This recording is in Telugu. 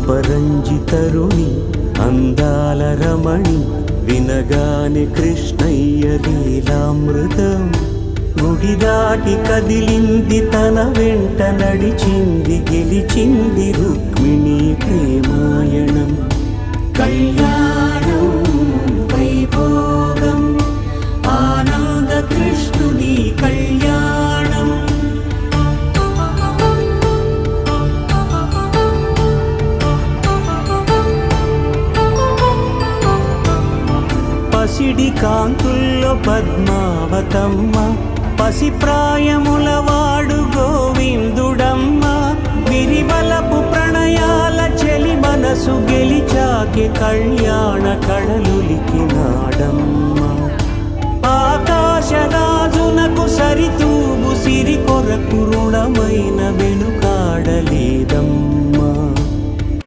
అపరంజితరుణి అందాల రమణి వినగాని కృష్ణయ్య లీలామృతం గుడి దాటి కదిలింది తన వెంట నడిచింది గెలిచింది రుక్మిణి ప్రేమాయణం కళ్యాణం వైభోగం ఆనంద కృష్ణుని కళ్యాణం పసిడి కాంతుల్లో పద్మావతమ్మ పసిప్రాయముల వాడు గోవిందుడమ్మ విరివలపు ప్రణయాల చెలి మనసు గెలిచాకి కళ్యాణ కళలులికినాడమ్మ ఆకాశరాజునకు సరితూగు సిరి కొరకు రుణమైన వెనుకాడలేదమ్మ